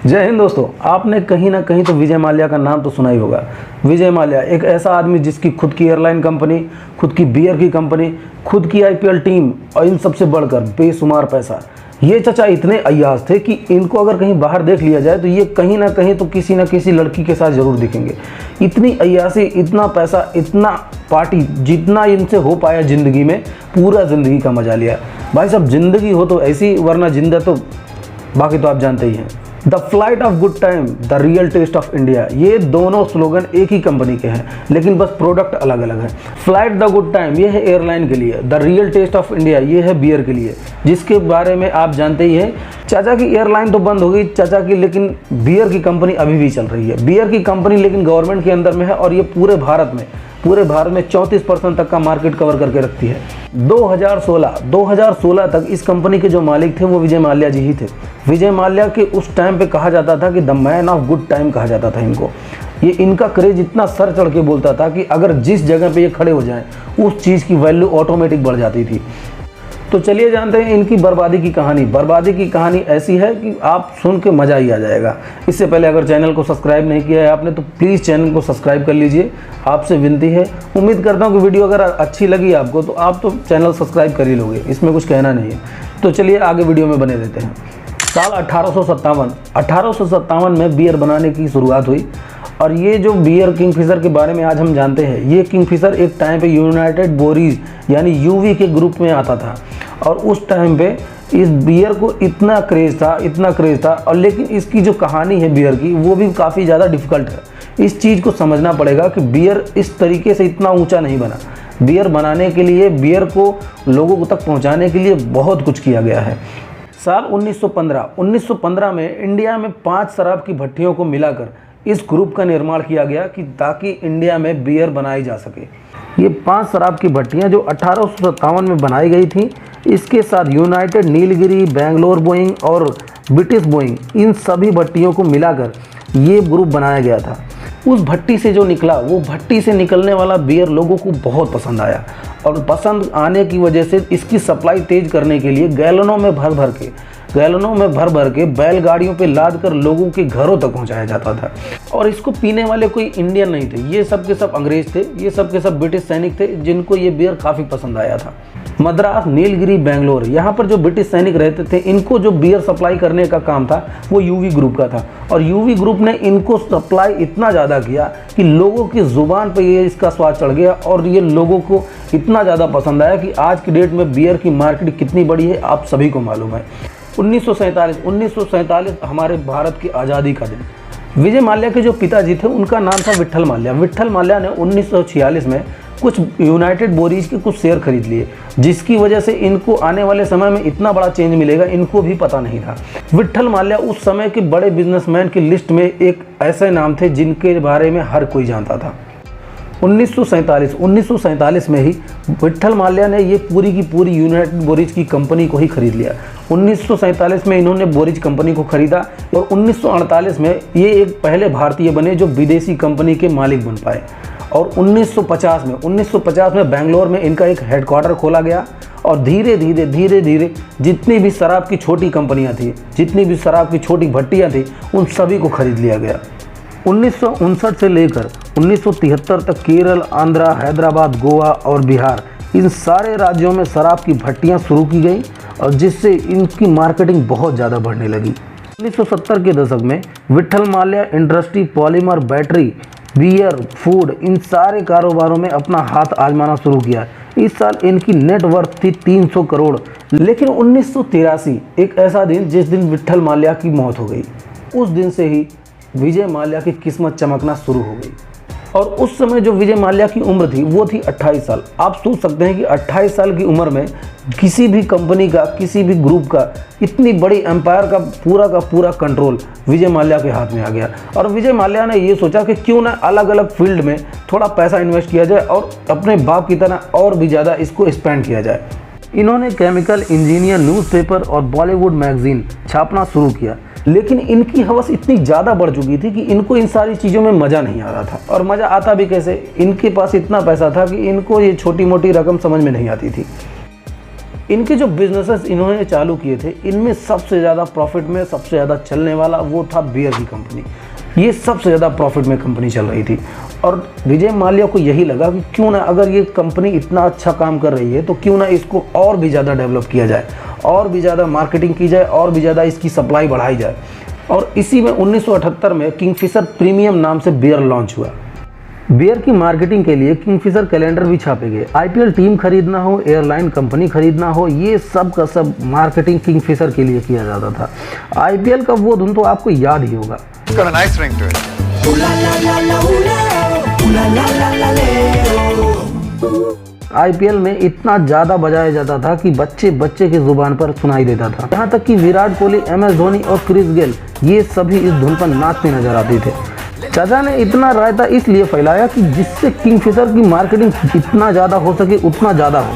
जय हिंद दोस्तों। आपने कहीं ना कहीं तो विजय माल्या का नाम तो सुना ही होगा। विजय माल्या एक ऐसा आदमी जिसकी खुद की एयरलाइन कंपनी, खुद की बियर की कंपनी, खुद की आईपीएल टीम और इन सबसे बढ़कर बेशुमार पैसा। ये चचा इतने अय्याज थे कि इनको अगर कहीं बाहर देख लिया जाए तो ये कहीं ना कहीं तो किसी ना किसी लड़की के साथ जरूर दिखेंगे। इतनी अय्यासी, इतना पैसा, इतना पार्टी, जितना इनसे हो पाया ज़िंदगी में, पूरा ज़िंदगी का मजा लिया। भाई साहब, ज़िंदगी हो तो ऐसी, वरना जिंदा तो बाकी तो आप जानते ही हैं। The flight of good time, the real test of India, ये दोनों स्लोगन एक ही कंपनी के हैं, लेकिन बस प्रोडक्ट अलग अलग है। फ्लाइट द गुड टाइम ये है एयरलाइन के लिए, the real test of India ये है बियर के लिए, जिसके बारे में आप जानते ही हैं। चाचा की एयरलाइन तो बंद हो गई चाचा की, लेकिन बियर की कंपनी अभी भी चल रही है। बियर की कंपनी लेकिन गवर्नमेंट के अंदर में है और ये पूरे भारत में 34% तक का मार्केट कवर करके रखती है। 2016 तक इस कंपनी के जो मालिक थे वो विजय माल्या जी ही थे। विजय माल्या के उस टाइम पे कहा जाता था कि the man of good time कहा जाता था इनको। ये इनका क्रेज इतना सर चढ़ के बोलता था कि अगर जिस जगह पे ये खड़े हो जाएं उस चीज़ की वैल्यू ऑटोमेटिक बढ़ जाती थी। तो चलिए जानते हैं इनकी बर्बादी की कहानी। बर्बादी की कहानी ऐसी है कि आप सुन के मज़ा ही आ जाएगा। इससे पहले अगर चैनल को सब्सक्राइब नहीं किया है आपने तो प्लीज़ चैनल को सब्सक्राइब कर लीजिए, आपसे विनती है। उम्मीद करता हूँ कि वीडियो अगर अच्छी लगी आपको तो आप तो चैनल सब्सक्राइब कर ही लोगे, इसमें कुछ कहना नहीं है। तो चलिए आगे वीडियो में बने रहते हैं। साल 1857 में बियर बनाने की शुरुआत हुई। और ये जो बियर किंगफिशर के बारे में आज हम जानते हैं, ये किंगफिशर एक टाइम पे यूनाइटेड बोरीज यानी यूवी के ग्रुप में आता था। और उस टाइम पे इस बियर को इतना क्रेज़ था। और लेकिन इसकी जो कहानी है बियर की वो भी काफ़ी ज़्यादा डिफ़िकल्ट है। इस चीज़ को समझना पड़ेगा कि बियर इस तरीके से इतना ऊंचा नहीं बना। बियर बनाने के लिए, बियर को लोगों तक पहुंचाने के लिए बहुत कुछ किया गया है। साल 1915 में इंडिया में 5 शराब की भट्टियों को मिलाकर इस ग्रुप का निर्माण किया गया कि ताकि इंडिया में बियर बनाई जा सके। ये 5 शराब की भट्टियाँ जो 1857 में बनाई गई थी, इसके साथ यूनाइटेड नीलगिरी, बेंगलोर बोइंग और ब्रिटिश बोइंग, इन सभी भट्टियों को मिलाकर ये ग्रुप बनाया गया था। उस भट्टी से जो निकला, वो भट्टी से निकलने वाला बियर लोगों को बहुत पसंद आया। और पसंद आने की वजह से इसकी सप्लाई तेज करने के लिए गैलनों में भर भर के बैलगाड़ियों पे लाद कर लोगों के घरों तक पहुंचाया जाता था। और इसको पीने वाले कोई इंडियन नहीं थे, ये सब के सब अंग्रेज थे, ये सब के सब ब्रिटिश सैनिक थे जिनको ये बियर काफ़ी पसंद आया था। मद्रास, नीलगिरी, बेंगलोर, यहाँ पर जो ब्रिटिश सैनिक रहते थे, इनको जो बियर सप्लाई करने का काम था वो यूवी ग्रुप का था। और यूवी ग्रुप ने इनको सप्लाई इतना ज़्यादा किया कि लोगों की ज़ुबान पर ये इसका स्वाद चढ़ गया और ये लोगों को इतना ज़्यादा पसंद आया कि आज की डेट में बियर की मार्केट कितनी बड़ी है आप सभी को मालूम है। 1947 हमारे भारत की आज़ादी का दिन। विजय माल्या के जो पिताजी थे उनका नाम था विट्ठल माल्या। विट्ठल माल्या ने 1946 में कुछ यूनाइटेड बोरीज के कुछ शेयर खरीद लिए, जिसकी वजह से इनको आने वाले समय में इतना बड़ा चेंज मिलेगा इनको भी पता नहीं था। विट्ठल माल्या उस समय के बड़े बिजनेसमैन की लिस्ट में एक ऐसे नाम थे जिनके बारे में हर कोई जानता था। 1947 में ही विट्ठल माल्या ने ये पूरी की पूरी यूनाइटेड बोरीज की कंपनी को ही खरीद लिया। 1947 में इन्होंने बोरीज कंपनी को खरीदा और 1948 में ये एक पहले भारतीय बने जो विदेशी कंपनी के मालिक बन पाए। और 1950 में बेंगलोर में इनका एक हेडक्वार्टर खोला गया। और धीरे धीरे जितनी भी शराब की छोटी कंपनियां थी, जितनी भी शराब की छोटी भट्टियां थी, उन सभी को खरीद लिया गया। 1959 से लेकर 1973 तक केरल, आंध्रा, हैदराबाद, गोवा और बिहार, इन सारे राज्यों में शराब की भट्टियां शुरू की गई और जिससे इनकी मार्केटिंग बहुत ज़्यादा बढ़ने लगी। 1970 के दशक में Vitthal Mallya industry polymer, battery, beer, food, इन सारे कारोबारों में अपना हाथ आजमाना शुरू किया। इस साल इनकी नेट वर्थ थी 300 करोड़। लेकिन 1983 एक ऐसा दिन जिस दिन विट्ठल माल्या की मौत हो गई। उस दिन से ही विजय माल्या की किस्मत चमकना शुरू हो गई। और उस समय जो विजय माल्या की उम्र थी वो थी 28 साल। आप सोच सकते हैं कि 28 साल की उम्र में किसी भी कंपनी का, किसी भी ग्रुप का, इतनी बड़ी एम्पायर का पूरा कंट्रोल विजय माल्या के हाथ में आ गया। और विजय माल्या ने ये सोचा कि क्यों ना अलग अलग फील्ड में थोड़ा पैसा इन्वेस्ट किया जाए और अपने बाप की तरह और भी ज़्यादा इसको एक्सपेंड किया जाए। इन्होंने केमिकल इंजीनियर, न्यूज़पेपर और बॉलीवुड मैगजीन छापना शुरू किया। लेकिन इनकी हवस इतनी ज़्यादा बढ़ चुकी थी कि इनको इन सारी चीज़ों में मज़ा नहीं आ रहा था। और मज़ा आता भी कैसे, इनके पास इतना पैसा था कि इनको ये छोटी मोटी रकम समझ में नहीं आती थी। इनके जो बिजनेसेस इन्होंने चालू किए थे, इनमें सबसे ज़्यादा प्रॉफिट में सबसे ज़्यादा चलने वाला वो था बियर की कंपनी। ये सबसे ज़्यादा प्रॉफिट में कंपनी चल रही थी और विजय माल्या को यही लगा कि क्यों ना, अगर ये कंपनी इतना अच्छा काम कर रही है तो क्यों ना इसको और भी ज़्यादा डेवलप किया जाए, और भी ज़्यादा मार्केटिंग की जाए, और भी ज़्यादा इसकी सप्लाई बढ़ाई जाए। और इसी में 1978 में किंगफिशर प्रीमियम नाम से बियर लॉन्च हुआ। बियर की मार्केटिंग के लिए किंगफिशर कैलेंडर भी छापे गए। आईपीएल टीम खरीदना हो, एयरलाइन कंपनी खरीदना हो, ये सब का सब मार्केटिंग किंगफिशर के लिए किया जाता था। आईपीएल का वो धुन तो आपको याद ही होगा। आईपीएल में इतना ज़्यादा बजाया जाता था कि बच्चे बच्चे की जुबान पर सुनाई देता था। यहाँ तक कि विराट कोहली, MS धोनी और क्रिस गेल ये सभी इस धुन पर नाचते नजर आते थे। चाचा ने इतना रायता इसलिए फैलाया कि जिससे किंगफिशर की मार्केटिंग जितना ज़्यादा हो सके उतना ज़्यादा हो।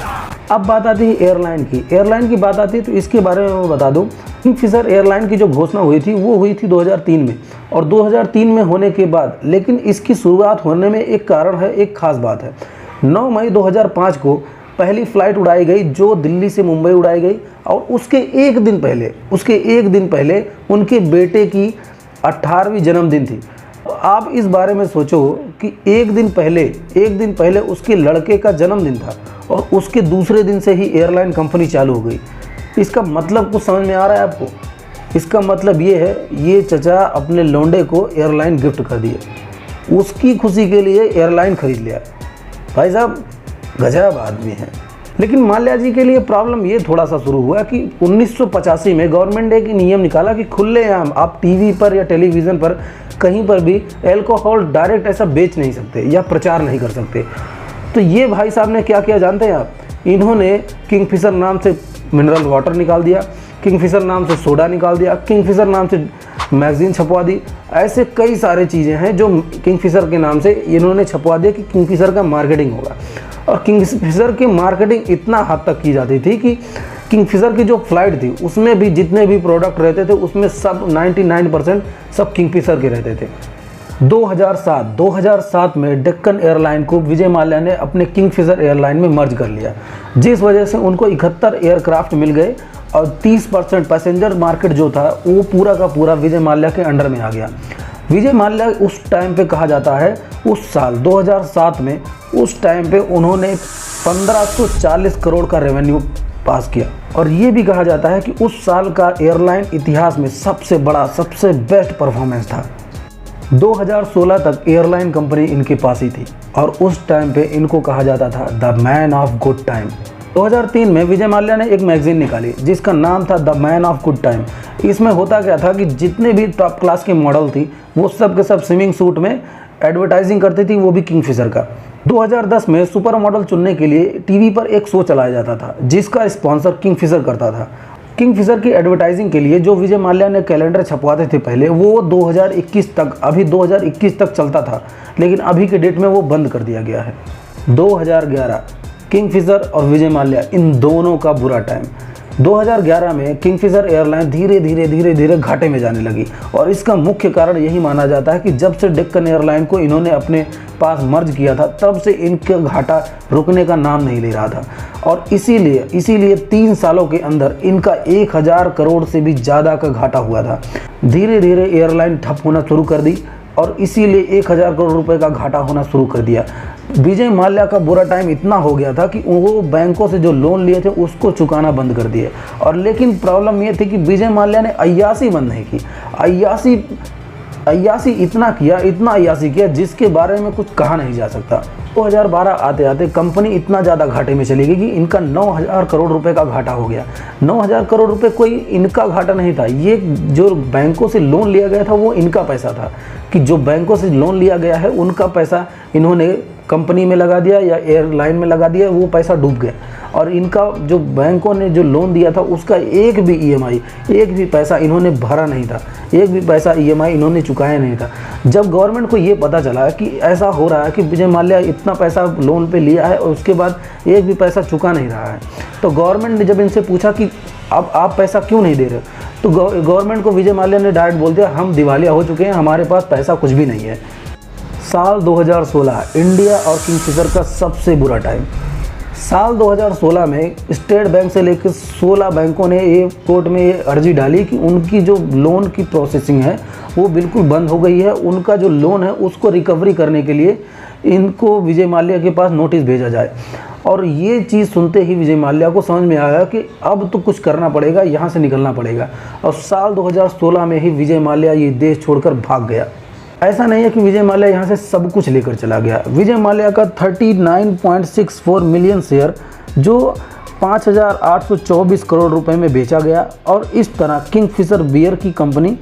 अब बात आती है एयरलाइन की। एयरलाइन की बात आती है तो इसके बारे में मैं बता दूं, किंगफिशर एयरलाइन की जो घोषणा हुई थी वो हुई थी 2003 में, और 2003 में होने के बाद, लेकिन इसकी शुरुआत होने में एक कारण है, एक खास बात है। 9 मई 2005 को पहली फ़्लाइट उड़ाई गई जो दिल्ली से मुंबई उड़ाई गई, और उसके एक दिन पहले उनके बेटे की 18वीं जन्मदिन थी। आप इस बारे में सोचो कि एक दिन पहले उसके लड़के का जन्मदिन था और उसके दूसरे दिन से ही एयरलाइन कंपनी चालू हो गई। इसका मतलब कुछ समझ में आ रहा है आपको? इसका मतलब ये है, ये चचा अपने लौंडे को एयरलाइन गिफ्ट कर दिए, उसकी खुशी के लिए एयरलाइन खरीद लिया। भाई साहब गजब आदमी है। लेकिन माल्या जी के लिए प्रॉब्लम ये थोड़ा सा शुरू हुआ कि 1985 में गवर्नमेंट ने एक नियम निकाला कि खुलेआम आप टीवी पर या टेलीविज़न पर कहीं पर भी अल्कोहल डायरेक्ट ऐसा बेच नहीं सकते या प्रचार नहीं कर सकते। तो ये भाई साहब ने क्या किया जानते हैं आप? इन्होंने किंगफिशर नाम से मिनरल वाटर निकाल दिया, किंगफिशर नाम से सोडा निकाल दिया, किंगफिशर नाम से मैगज़ीन छपवा दी। ऐसे कई सारे चीज़ें हैं जो किंगफिशर के नाम से इन्होंने छपवा दिया कि किंगफिशर का मार्केटिंग होगा। और किंगफिशर की मार्केटिंग इतना हद तक की जाती थी कि किंगफिशर की जो फ्लाइट थी उसमें भी जितने भी प्रोडक्ट रहते थे उसमें सब 99% सब किंगफिशर के रहते थे। 2007 में डेक्कन एयरलाइन को विजय माल्या ने अपने किंगफिशर एयरलाइन में मर्ज कर लिया, जिस वजह से उनको 71 एयरक्राफ्ट मिल गए और 30% पैसेंजर मार्केट जो था वो पूरा का पूरा विजय माल्या के अंडर में आ गया। विजय माल्या उस टाइम पे कहा जाता है, उस साल 2007 में, उस टाइम पे उन्होंने 1540 करोड़ का रेवेन्यू पास किया। और ये भी कहा जाता है कि उस साल का एयरलाइन इतिहास में सबसे बड़ा, सबसे बेस्ट परफॉर्मेंस था। 2016 तक एयरलाइन कंपनी इनके पास ही थी और उस टाइम पे इनको कहा जाता था the man of good time. 2003 में विजय माल्या ने एक मैगजीन निकाली जिसका नाम था the man of good time. इसमें होता क्या था कि जितने भी टॉप क्लास के मॉडल थी वो सब के सब स्विमिंग सूट में एडवर्टाइजिंग करती थी, वो भी किंगफिशर का। 2010 में सुपर मॉडल चुनने के लिए टीवी पर एक शो चलाया जाता था जिसका स्पॉन्सर किंगफिशर करता था। किंगफिशर की एडवर्टाइजिंग के लिए जो विजय माल्या ने कैलेंडर छपवाते थे पहले, वो 2021 तक, अभी 2021 तक चलता था, लेकिन अभी के डेट में वो बंद कर दिया गया है। 2011 किंगफिशर और विजय माल्या इन दोनों का बुरा टाइम। 2011 में किंगफिशर एयरलाइन धीरे धीरे घाटे में जाने लगी और इसका मुख्य कारण यही माना जाता है कि जब से डेक्कन एयरलाइन को इन्होंने अपने पास मर्ज किया था तब से इनका घाटा रुकने का नाम नहीं ले रहा था और इसीलिए 3 सालों के अंदर इनका 1000 करोड़ से भी ज़्यादा का घाटा हुआ था। धीरे धीरे एयरलाइन ठप होना शुरू कर दी और इसीलिए 1000 करोड़ रुपए का घाटा होना शुरू कर दिया। विजय माल्या का बुरा टाइम इतना हो गया था कि वो बैंकों से जो लोन लिए थे उसको चुकाना बंद कर दिए। और लेकिन प्रॉब्लम ये थी कि विजय माल्या ने अय्याशी बंद नहीं की। अय्याशी इतना अय्याशी किया जिसके बारे में कुछ कहा नहीं जा सकता। 2012 आते आते कंपनी इतना ज़्यादा घाटे में चली गई कि इनका 9000 करोड़ रुपए का घाटा हो गया। 9000 करोड़ रुपए कोई इनका घाटा नहीं था, ये जो बैंकों से लोन लिया गया था वो इनका पैसा था कि जो बैंकों से लोन लिया गया है उनका पैसा इन्होंने कंपनी में लगा दिया या एयरलाइन में लगा दिया, वो पैसा डूब गया। और इनका जो बैंकों ने जो लोन दिया था उसका एक भी पैसा इन्होंने भरा नहीं था, एक भी पैसा EMI इन्होंने चुकाया नहीं था। जब गवर्नमेंट को ये पता चला कि ऐसा हो रहा है कि विजय माल्या इतना पैसा लोन पे लिया है और उसके बाद एक भी पैसा चुका नहीं रहा है, तो गवर्नमेंट ने जब इनसे पूछा कि अब आप पैसा क्यों नहीं दे रहे, तो गवर्नमेंट को विजय माल्या ने डायरेक्ट बोल दिया, हम दिवालिया हो चुके हैं, हमारे पास पैसा कुछ भी नहीं है। साल 2016 इंडिया और किंगफिशर का सबसे बुरा टाइम। साल 2016 में स्टेट बैंक से लेकर 16 बैंकों ने ये कोर्ट में ये अर्जी डाली कि उनकी जो लोन की प्रोसेसिंग है वो बिल्कुल बंद हो गई है। उनका जो लोन है उसको रिकवरी करने के लिए इनको विजय माल्या के पास नोटिस भेजा जाए। और ये चीज़ सुनते ही विजय माल्या को समझ में आया कि अब तो कुछ करना पड़ेगा, यहाँ से निकलना पड़ेगा। और साल 2016 में ही विजय माल्या ये देश छोड़कर भाग गया। ऐसा नहीं है कि विजय माल्या यहाँ से सब कुछ लेकर चला गया। विजय माल्या का 39.64 मिलियन शेयर जो 5,824 करोड़ रुपए में बेचा गया और इस तरह किंगफिशर बियर की कंपनी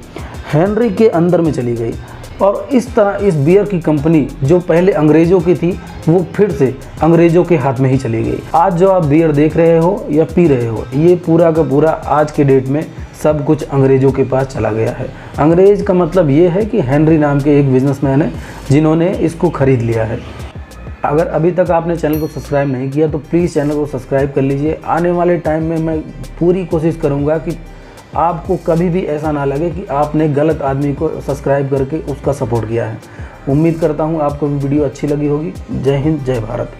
हेनरी के अंदर में चली गई। और इस तरह इस बियर की कंपनी जो पहले अंग्रेज़ों की थी वो फिर से अंग्रेज़ों के हाथ में ही चली गई। आज जो आप बियर देख रहे हो या पी रहे हो, ये पूरा का पूरा आज के डेट में सब कुछ अंग्रेज़ों के पास चला गया है। अंग्रेज़ का मतलब ये है कि हेनरी नाम के एक बिजनेसमैन है जिन्होंने इसको ख़रीद लिया है। अगर अभी तक आपने चैनल को सब्सक्राइब नहीं किया तो प्लीज़ चैनल को सब्सक्राइब कर लीजिए। आने वाले टाइम में मैं पूरी कोशिश करूँगा कि आपको कभी भी ऐसा ना लगे कि आपने गलत आदमी को सब्सक्राइब करके उसका सपोर्ट किया है। उम्मीद करता हूँ आपको वीडियो अच्छी लगी होगी। जय हिंद, जय भारत।